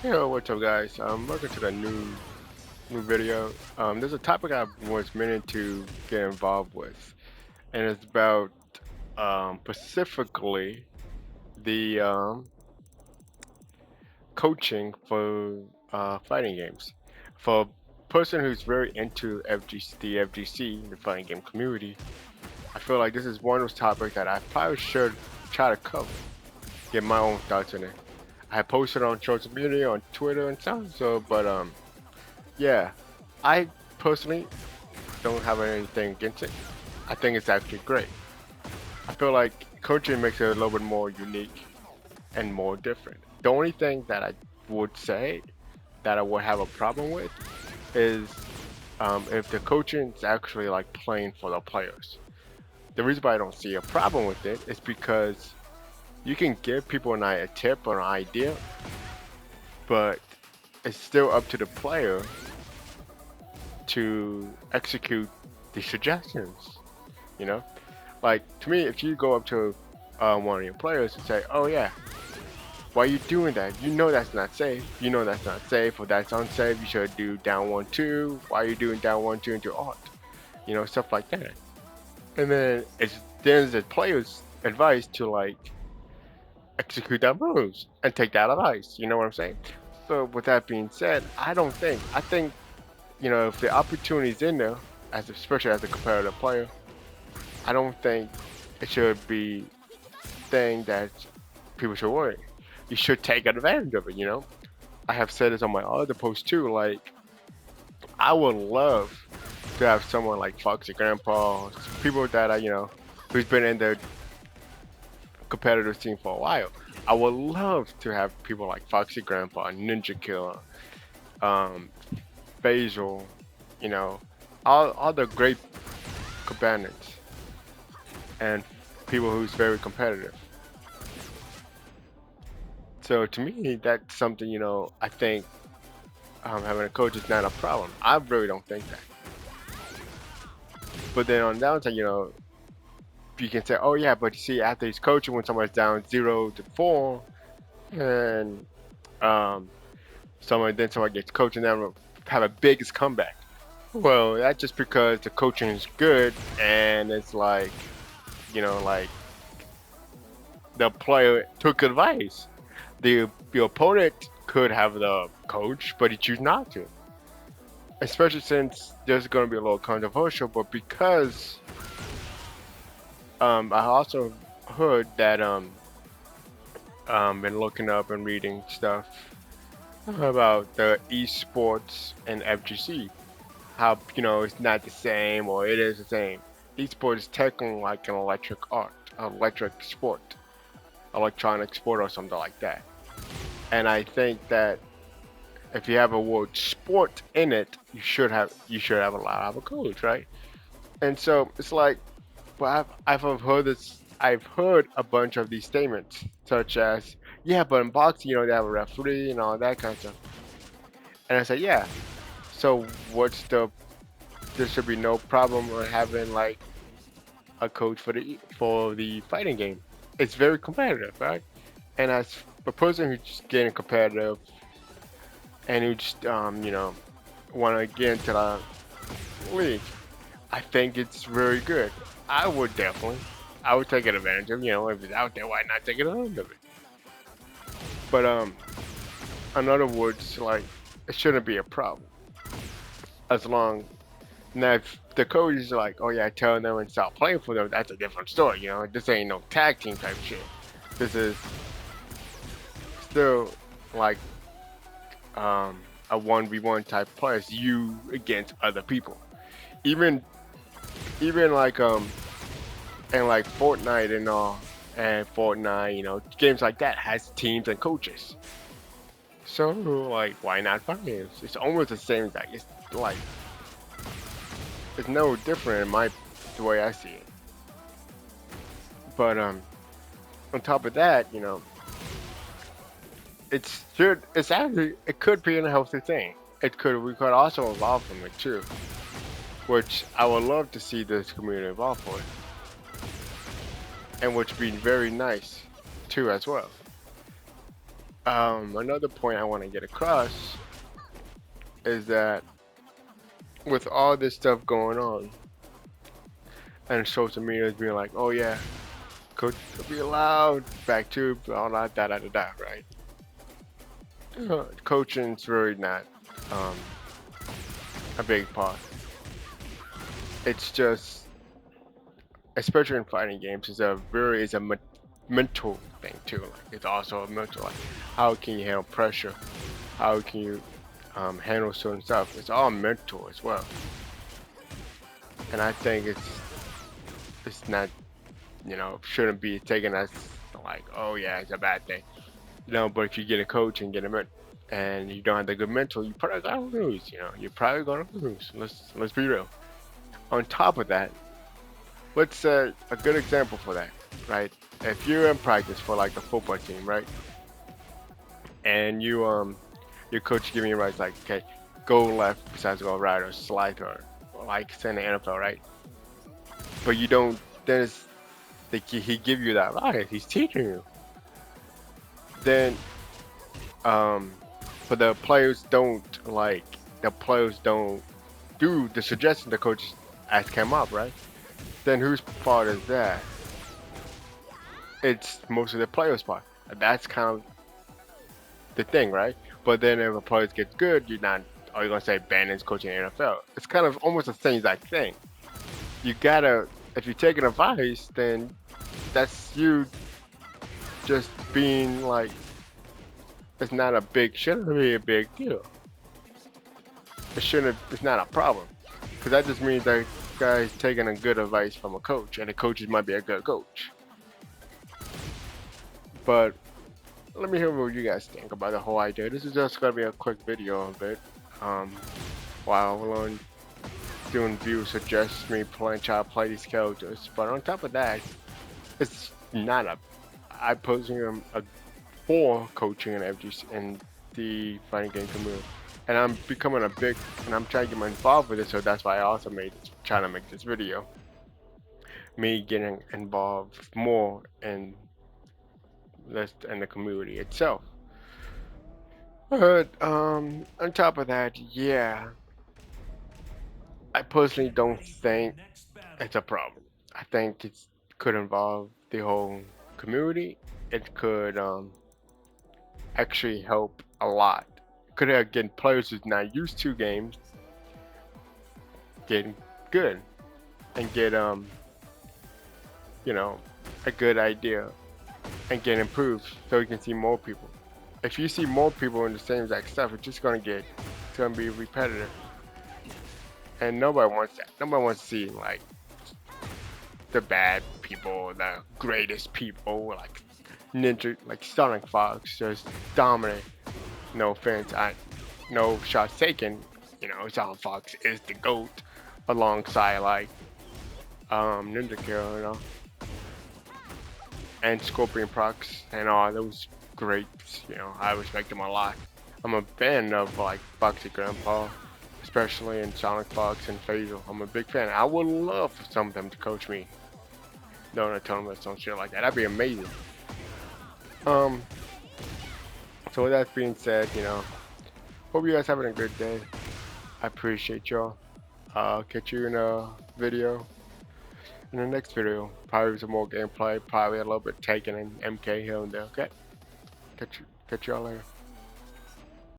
Yo, what's up, guys? Welcome to the new video. There's a topic I was meaning to get involved with, and it's about specifically the coaching for fighting games. For a person who's very into FGC, the fighting game community, I feel like this is one of those topics that I probably should try to cover, get my own thoughts on it. I posted on social media, on Twitter and stuff. But yeah, I personally don't have anything against it. I think it's actually great. I feel like coaching makes it a little bit more unique and more different. The only thing that I would say that I would have a problem with is if the coaching is actually like playing for the players. The reason why I don't see a problem with it is because you can give people a tip or an idea, but it's still up to the player to execute the suggestions. You know, like to me, if you go up to one of your players and say, "Oh yeah, why are you doing that? You know that's not safe. You know that's not safe, or that's unsafe. You should do down 1-2. Why are you doing down 1-2 into art? You know, stuff like that." And then it's then the player's advice to like execute that moves and take that advice. You know what I'm saying? So with that being said, I think if the opportunity's in there, as especially as a competitive player, I don't think it should be thing that people should worry. You should take advantage of it. I have said this on my other post too. Like, I would love to have someone like Foxy Grandpa, people that are who's been in the competitive scene for a while. I would love to have people like Foxy Grandpa, Ninja Killer, um, Basil, you know, all the great companions and people who's very competitive. So to me, that's something I think having a coach is not a problem. I really don't think that. But then on the downside, you can say, oh yeah, but you see, after he's coaching, when someone's down 0-4, and um, someone gets coaching them have a biggest comeback. Well, that's just because the coaching is good, and it's like the player took advice. The opponent could have the coach, but he choose not to. Especially since there's going to be a little controversial, but because I also heard that been looking up and reading stuff about the esports and FGC. How it's not the same or it is the same. Esports is technically like an electric sport, electronic sport or something like that. And I think that if you have a word sport in it, you should have a lot of a coach, right? And so it's like, but I've heard this. I've heard a bunch of these statements, such as, "Yeah, but in boxing, they have a referee and all that kind of stuff." And I said, "Yeah. So what's the? There should be no problem with having like a coach for the fighting game. It's very competitive, right? And as a person who's just getting competitive and who just want to get into the league, I think it's very good. I would definitely, I would take advantage of. If it's out there, why not take advantage of it? But in other words, like it shouldn't be a problem as long now if the coach is like, oh yeah, telling them and stop playing for them, that's a different story. This ain't no tag team type shit. This is still like a 1v1 type play. It's you against other people. Even even like and like Fortnite and all, and Fortnite, games like that has teams and coaches. So like, why not finance? It's almost the same thing. It's like it's no different in my the way I see it. But on top of that, it's actually it could be a healthy thing. We could also evolve from it too, which I would love to see this community evolve for it, and which would be very nice too as well. Another point I want to get across is that with all this stuff going on and social media is being like, oh yeah, coach be allowed back to all that, right? Coaching's really not um, a big part. It's just, especially in fighting games, it's a mental thing too. Like it's also a mental, like how can you handle pressure? How can you handle certain stuff? It's all mental as well. And I think it's not, shouldn't be taken as like, oh yeah, it's a bad thing. But if you get a coach and get a and you don't have the good mental, you probably gonna lose. You're probably gonna lose. Let's be real. On top of that, let's a good example for that, right? If you're in practice for like a football team, right, and your coach giving you advice like, okay, go left besides go right or slide or like say in the NFL, right? But you don't. Then it's like he give you that right. He's teaching you. Then um, but the players don't do the suggestion the coach ask him up, right? Then whose fault is that? It's mostly the players' part. That's kind of the thing, right? But then if a player gets good, you're not. Are you gonna say Bannon's coaching the NFL? It's kind of almost the same exact thing. You gotta, if you take an advice, then that's you just being like, it's not a big, shouldn't be a big deal. It shouldn't, it's not a problem. Because that just means that guy's taking a good advice from a coach, and the coaches might be a good coach. But let me hear what you guys think about the whole idea. This is just gonna be a quick video of it. Um, while alone doing views suggests me try to play these characters. But on top of that, it's not a. I personally am for coaching and FGC and the fighting game community, and I'm becoming and I'm trying to get involved with it. So that's why I also trying to make this video. Me getting involved more in the community itself. But on top of that, yeah, I personally don't think it's a problem. I think it could involve the whole community. It could actually help a lot. Could get players who's not used to games getting good and get a good idea and get improved so you can see more people. If you see more people in the same exact stuff, it's gonna be repetitive. And nobody wants that. Nobody wants to see like the bad people, the greatest people, like Ninja, like Sonic Fox, just dominate. No offense, no shots taken. Sonic Fox is the GOAT alongside like Ninja Kill, and Scorpion Prox and all those greats. I respect them a lot. I'm a fan of like Foxy Grandpa, especially in Sonic Fox and Phasal. I'm a big fan. I would love for some of them to coach me. No, no tournaments, some shit like that. That'd be amazing. So with that being said, hope you guys having a good day. I appreciate y'all. I'll catch you in a video. In the next video, probably some more gameplay, probably a little bit taken in MK here and there. Okay, catch y'all later.